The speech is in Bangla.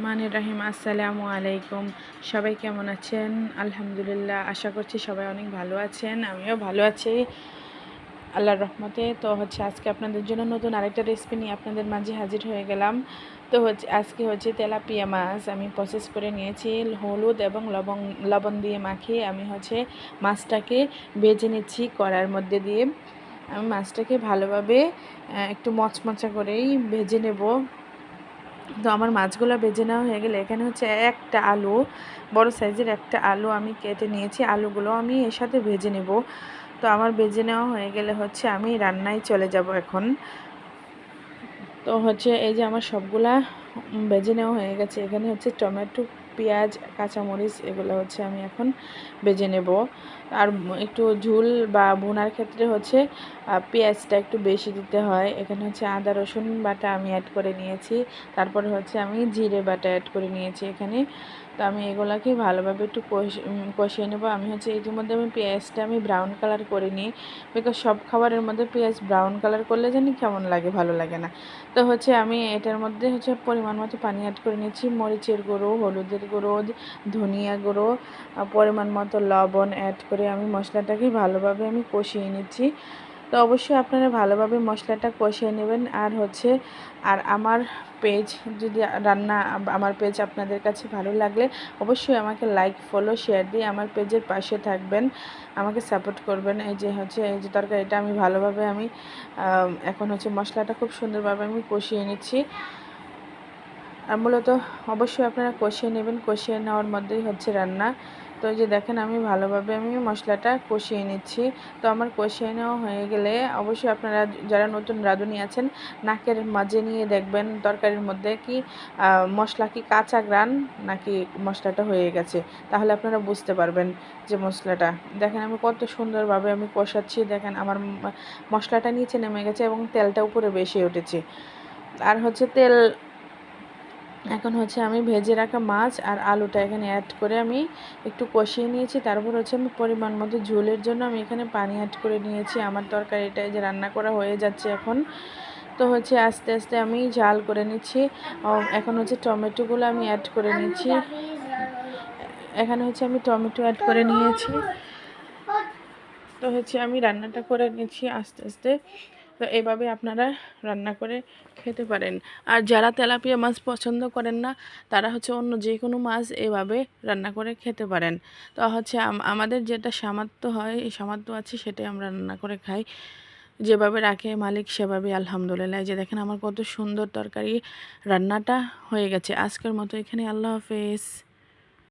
মানির রাহিম, আসসালামু আলাইকুম। সবাই কেমন আছেন? আলহামদুলিল্লাহ, আশা করছি সবাই অনেক ভালো আছেন। আমিও ভালো আছি আল্লাহর রহমতে। তো আজকে আপনাদের জন্য নতুন আরেকটা রেসিপি নিয়ে আপনাদের মাঝে হাজির হয়ে গেলাম। তো আজকে তেলাপিয়া মাছ আমি প্রসেস করে নিয়েছি। হলুদ এবং লবণ দিয়ে মাখিয়ে আমি মাছটাকে ভেজে নিচ্ছি কড়ার মধ্যে দিয়ে। আমি মাছটাকে ভালোভাবে একটু মচমচা করেই ভেজে নেব। তো আমার মাছগুলো ভেজে নেওয়া হয়ে গেলে এখানে একটা আলু, বড় সাইজের একটা আলু আমি কেটে নিয়েছি। আলুগুলো আমি এর সাথে ভেজে নেব। তো আমার ভেজে নেওয়া হয়ে গেলে আমি রান্নায় চলে যাব এখন। তো এই যে আমার সবগুলা ভেজে নেওয়া হয়ে গেছে। এখানে টমেটো, পেঁয়াজ, কাঁচামরিচ এগুলো আমি এখন ভেজে নেব। আর একটু ঝুল বা ভুনার ক্ষেত্রে পেঁয়াজটা একটু বেশি দিতে হয়। এখানে আদা রসুন বাটা আমি অ্যাড করে নিয়েছি। তারপরে আমি জিরে বাটা অ্যাড করে নিয়েছি এখানে। তো আমি এগুলাকে ভালোভাবে একটু কষিয়ে নেব। আমি ইতিমধ্যে পেঁয়াজটা ব্রাউন কালার করে নিই, বিকজ সব খাবারের মধ্যে পেঁয়াজ ব্রাউন কালার করলে জানি কেমন লাগে, ভালো লাগে না। তো আমি এটার মধ্যে পরিমাণ মতো পানি অ্যাড করে নিচ্ছি। মরিচের গুঁড়ো, হলুদের গুঁড়ো, ধনিয়া গুঁড়ো, পরিমাণ মতো লবণ অ্যাড করে আমি মশলাটাকে ভালোভাবে কষিয়ে নিচ্ছি। তো অবশ্যই আপনারা ভালোভাবে মশলাটা কষিয়ে নেবেন। আর আমার পেজ যদি আমার পেজ আপনাদের কাছে ভালো লাগলে অবশ্যই আমাকে লাইক, ফলো, শেয়ার দিয়ে আমার পেজের পাশে থাকবেন, আমাকে সাপোর্ট করবেন। এই যে তরকারিটা আমি ভালোভাবে এখন মশলাটা খুব সুন্দরভাবে আমি কষিয়ে নিচ্ছি। আর মূলত অবশ্যই আপনারা কষিয়ে নেবেন, কষিয়ে নেওয়ার মধ্যেই রান্না। তো এই যে দেখেন আমি ভালোভাবে মশলাটা কষিয়ে নিচ্ছি। তো আমার কষিয়ে নেওয়া হয়ে গেলে অবশ্যই আপনারা যারা নতুন রাঁধুনি আছেন, নাকের মাঝে নিয়ে দেখবেন তরকারির মধ্যে কি মশলা কি কাঁচা গ্রান নাকি মশলাটা হয়ে গেছে। তাহলে আপনারা বুঝতে পারবেন যে মশলাটা, দেখেন আমি কত সুন্দরভাবে কষাচ্ছি। দেখেন আমার মশলাটা নিচে নেমে গেছে এবং তেলটা উপরে বেশি উঠেছে। আর তেল এখন আমি ভেজে রাখা মাছ আর আলুটা এখানে অ্যাড করে আমি একটু কষিয়ে নিয়েছি। তারপর আমি পরিমাণ মতো ঝোলের জন্য আমি এখানে পানি অ্যাড করে নিয়েছি। আমার তরকারিটা যে রান্না করা হয়ে যাচ্ছে এখন। তো আস্তে আস্তে আমি ঝাল করে নিচ্ছি। এখন টমেটোগুলো আমি অ্যাড করে নিচ্ছি। এখানে আমি টমেটো অ্যাড করে নিয়েছি। তো আমি রান্নাটা করে নিচ্ছি আস্তে আস্তে। তো এভাবে আপনারা রান্না করে খেতে পারেন। আর যারা তেলাপিয়া মাছ পছন্দ করেন না, তারা অন্য যে কোনো মাছ এভাবে রান্না করে খেতে পারেন। তো আমাদের যেটা সামর্থ্য হয়, এই সামর্থ্য আছে, সেটাই আমরা রান্না করে খাই। যেভাবে রাখে মালিক সেভাবে আলহামদুলিল্লাহ। যে দেখেন আমার কত সুন্দর তরকারি রান্নাটা হয়ে গেছে। আজকের মতো এখানে, আল্লাহ হাফেজ।